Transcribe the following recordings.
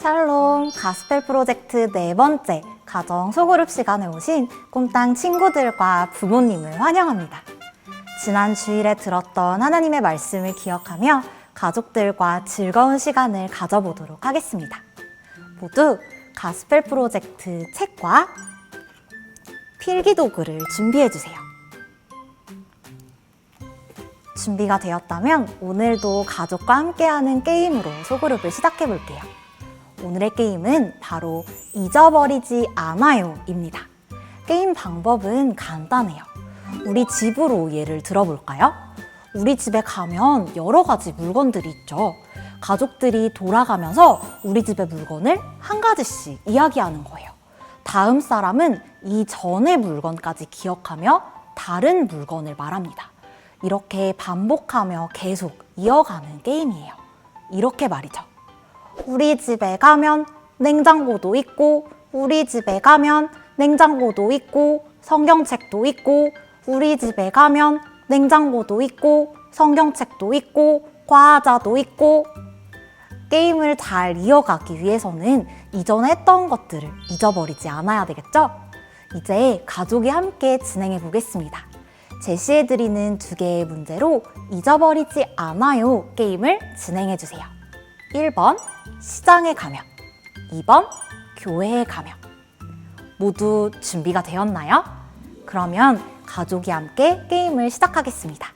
샬롬 가스펠 프로젝트 4번째 가정 소그룹 시간에 오신 꿈땅 친구들과 부모님을 환영합니다. 지난 주일에 들었던 하나님의 말씀을 기억하며 가족들과 즐거운 시간을 가져보도록 하겠습니다. 모두 가스펠 프로젝트 책과 필기도구를 준비해주세요. 준비가 되었다면 오늘도 가족과 함께하는 게임으로 소그룹을 시작해볼게요. 오늘의 게임은 바로 잊어버리지 않아요입니다. 게임 방법은 간단해요. 우리 집으로 예를 들어볼까요? 우리 집에 가면 여러 가지 물건들이 있죠. 가족들이 돌아가면서 우리 집의 물건을 한 가지씩 이야기하는 거예요. 다음 사람은 이 전의 물건까지 기억하며 다른 물건을 말합니다. 이렇게 반복하며 계속 이어가는 게임이에요. 이렇게 말이죠. 우리 집에 가면 냉장고도 있고, 우리 집에 가면 냉장고도 있고, 성경책도 있고, 우리 집에 가면 냉장고도 있고, 성경책도 있고, 과자도 있고. 게임을 잘 이어가기 위해서는 이전에 했던 것들을 잊어버리지 않아야 되겠죠? 이제 가족이 함께 진행해 보겠습니다. 제시해드리는 2개의 문제로 잊어버리지 않아요 게임을 진행해 주세요. 1번 시장에 가면, 2번 교회에 가면. 모두 준비가 되었나요? 그러면 가족이 함께 게임을 시작하겠습니다.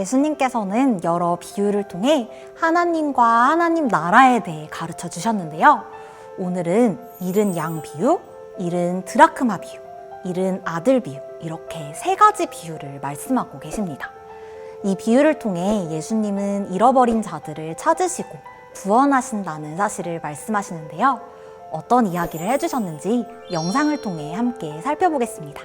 예수님께서는 여러 비유를 통해 하나님과 하나님 나라에 대해 가르쳐 주셨는데요. 오늘은 잃은 양 비유, 잃은 드라크마 비유, 잃은 아들 비유, 이렇게 3가지 비유를 말씀하고 계십니다. 이 비유를 통해 예수님은 잃어버린 자들을 찾으시고 구원하신다는 사실을 말씀하시는데요. 어떤 이야기를 해주셨는지 영상을 통해 함께 살펴보겠습니다.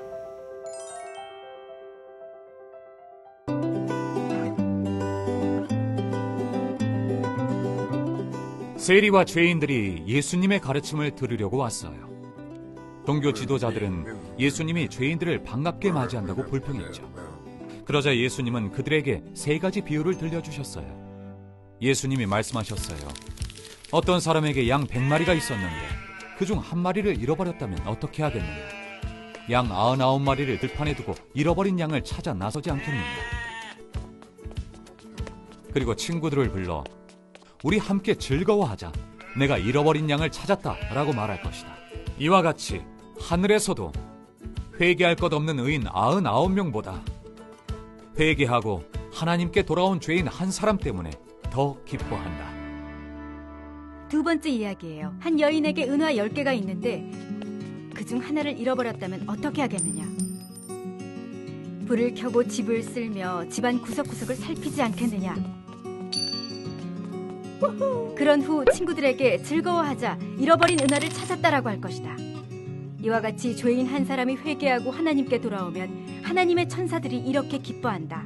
세리와 죄인들이 예수님의 가르침을 들으려고 왔어요. 종교 지도자들은 예수님이 죄인들을 반갑게 맞이한다고 불평했죠. 그러자 예수님은 그들에게 3가지 비유를 들려주셨어요. 예수님이 말씀하셨어요. 어떤 사람에게 양 100마리가 있었는데 그중 1마리를 잃어버렸다면 어떻게 하겠느냐? 양 99마리를 들판에 두고 잃어버린 양을 찾아 나서지 않겠느냐? 그리고 친구들을 불러 우리 함께 즐거워하자. 내가 잃어버린 양을 찾았다 라고 말할 것이다. 이와 같이 하늘에서도 회개할 것 없는 의인 99명보다 회개하고 하나님께 돌아온 죄인 1사람 때문에 더 기뻐한다. 2번째 이야기예요. 한 여인에게 은화 10개가 있는데 그중 하나를 잃어버렸다면 어떻게 하겠느냐? 불을 켜고 집을 쓸며 집안 구석구석을 살피지 않겠느냐? 그런 후 친구들에게 즐거워하자, 잃어버린 은화를 찾았다라고 할 것이다. 이와 같이 죄인 1사람이 회개하고 하나님께 돌아오면 하나님의 천사들이 이렇게 기뻐한다.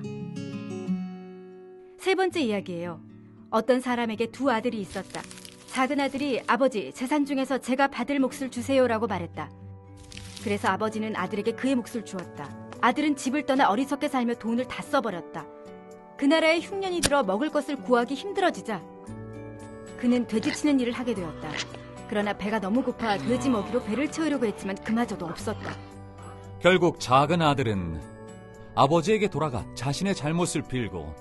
세 번째 이야기예요. 어떤 사람에게 두 아들이 있었다. 작은 아들이 아버지, 재산 중에서 제가 받을 몫을 주세요라고 말했다. 그래서 아버지는 아들에게 그의 몫을 주었다. 아들은 집을 떠나 어리석게 살며 돈을 다 써버렸다. 그 나라에 흉년이 들어 먹을 것을 구하기 힘들어지자 그는 돼지치는 일을 하게 되었다. 그러나 배가 너무 고파 돼지 먹이로 배를 채우려고 했지만 그마저도 없었다. 결국 작은 아들은 아버지에게 돌아가 자신의 잘못을 빌고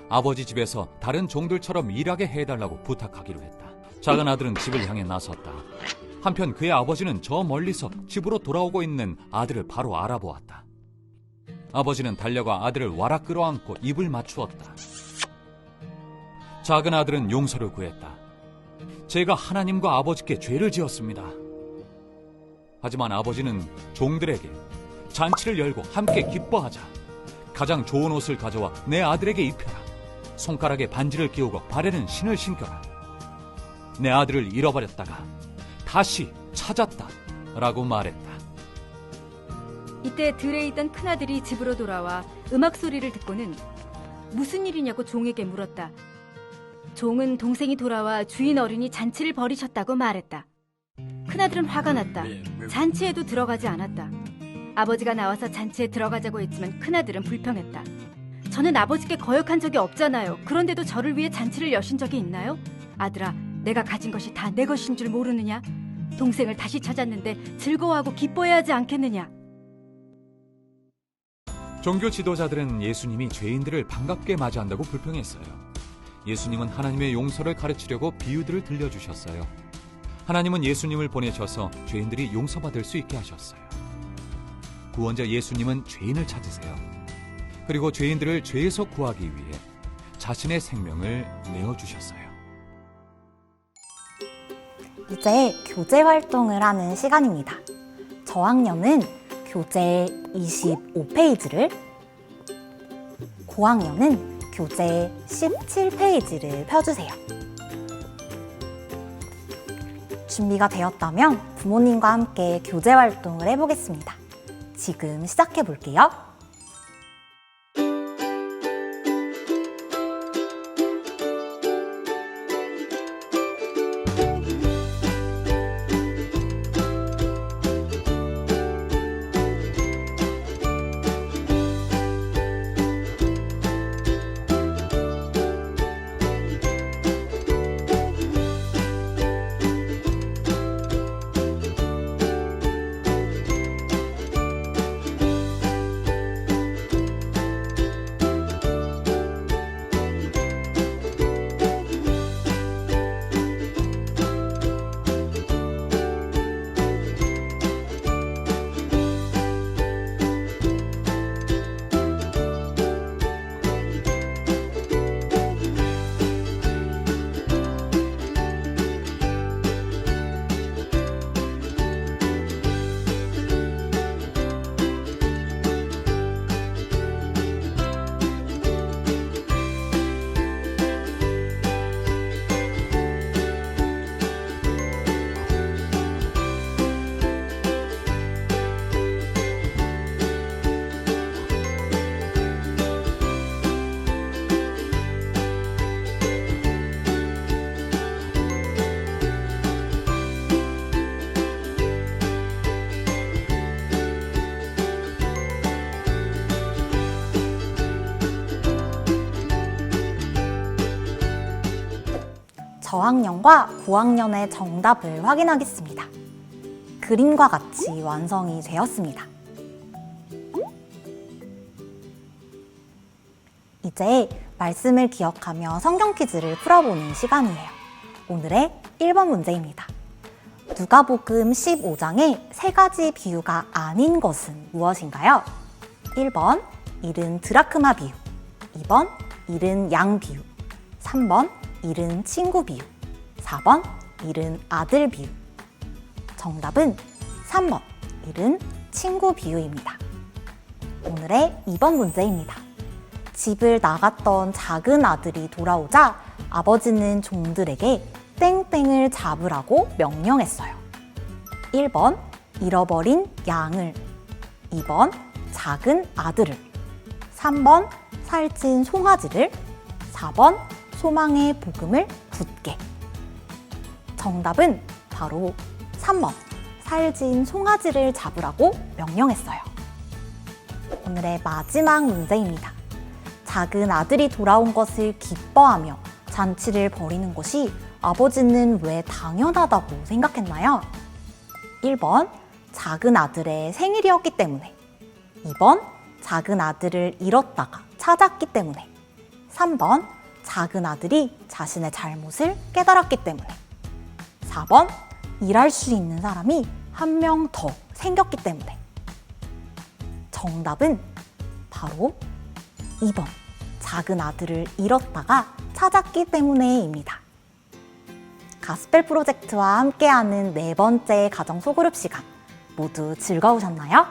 아버지 집에서 다른 종들처럼 일하게 해달라고 부탁하기로 했다. 작은 아들은 집을 향해 나섰다. 한편 그의 아버지는 저 멀리서 집으로 돌아오고 있는 아들을 바로 알아보았다. 아버지는 달려가 아들을 와락 끌어안고 입을 맞추었다. 작은 아들은 용서를 구했다. 제가 하나님과 아버지께 죄를 지었습니다. 하지만 아버지는 종들에게 잔치를 열고 함께 기뻐하자. 가장 좋은 옷을 가져와 내 아들에게 입혀라. 손가락에 반지를 끼우고 발에는 신을 신겨라. 내 아들을 잃어버렸다가 다시 찾았다 라고 말했다. 이때 들에 있던 큰아들이 집으로 돌아와 음악 소리를 듣고는 무슨 일이냐고 종에게 물었다. 종은 동생이 돌아와 주인 어른이 잔치를 벌이셨다고 말했다. 큰아들은 화가 났다. 잔치에도 들어가지 않았다. 아버지가 나와서 잔치에 들어가자고 했지만 큰아들은 불평했다. 저는 아버지께 거역한 적이 없잖아요. 그런데도 저를 위해 잔치를 여신 적이 있나요? 아들아, 내가 가진 것이 다 내 것인 줄 모르느냐? 동생을 다시 찾았는데 즐거워하고 기뻐해야 하지 않겠느냐? 종교 지도자들은 예수님이 죄인들을 반갑게 맞이한다고 불평했어요. 예수님은 하나님의 용서를 가르치려고 비유들을 들려주셨어요. 하나님은 예수님을 보내셔서 죄인들이 용서받을 수 있게 하셨어요. 구원자 예수님은 죄인을 찾으세요. 그리고 죄인들을 죄에서 구하기 위해 자신의 생명을 내어주셨어요. 이제 교재 활동을 하는 시간입니다. 저학년은 교재 25페이지를, 고학년은 교재 17페이지를 펴주세요. 준비가 되었다면 부모님과 함께 교재 활동을 해보겠습니다. 지금 시작해 볼게요. 저학년과 고학년의 정답을 확인하겠습니다. 그림과 같이 완성이 되었습니다. 이제 말씀을 기억하며 성경 퀴즈를 풀어보는 시간이에요. 오늘의 1번 문제입니다. 누가복음 15장의 세 가지 비유가 아닌 것은 무엇인가요? 1번, 잃은 드라크마 비유. 2번, 잃은 양 비유. 3번, 잃은 친구 비유. 4번, 잃은 아들 비유. 정답은 3번, 잃은 친구 비유입니다. 오늘의 2번 문제입니다. 집을 나갔던 작은 아들이 돌아오자 아버지는 종들에게 땡땡을 잡으라고 명령했어요. 1번, 잃어버린 양을. 2번, 작은 아들을. 3번, 살찐 송아지를. 4번 소망의 복음을 굳게. 정답은 바로 3번 살진 송아지를 잡으라고 명령했어요. 오늘의 마지막 문제입니다. 작은 아들이 돌아온 것을 기뻐하며 잔치를 벌이는 것이 아버지는 왜 당연하다고 생각했나요? 1번 작은 아들의 생일이었기 때문에, 2번 작은 아들을 잃었다가 찾았기 때문에, 3번 작은 아들이 자신의 잘못을 깨달았기 때문에, 4번 일할 수 있는 사람이 한 명 더 생겼기 때문에. 정답은 바로 2번 작은 아들을 잃었다가 찾았기 때문에입니다. 가스펠 프로젝트와 함께하는 네 번째 가정 소그룹 시간, 모두 즐거우셨나요?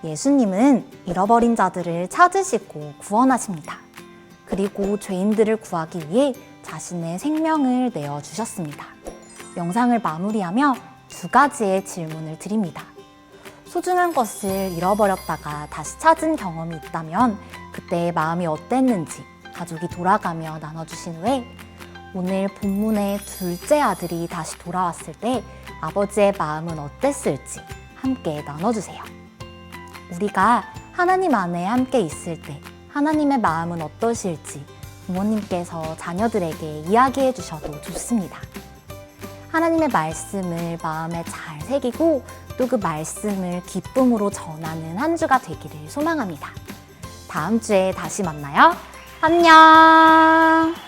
예수님은 잃어버린 자들을 찾으시고 구원하십니다. 그리고 죄인들을 구하기 위해 자신의 생명을 내어주셨습니다. 영상을 마무리하며 두 가지의 질문을 드립니다. 소중한 것을 잃어버렸다가 다시 찾은 경험이 있다면 그때의 마음이 어땠는지 가족이 돌아가며 나눠주신 후에, 오늘 본문의 둘째 아들이 다시 돌아왔을 때 아버지의 마음은 어땠을지 함께 나눠주세요. 우리가 하나님 안에 함께 있을 때 하나님의 마음은 어떠실지 부모님께서 자녀들에게 이야기해 주셔도 좋습니다. 하나님의 말씀을 마음에 잘 새기고 또 그 말씀을 기쁨으로 전하는 한 주가 되기를 소망합니다. 다음 주에 다시 만나요. 안녕!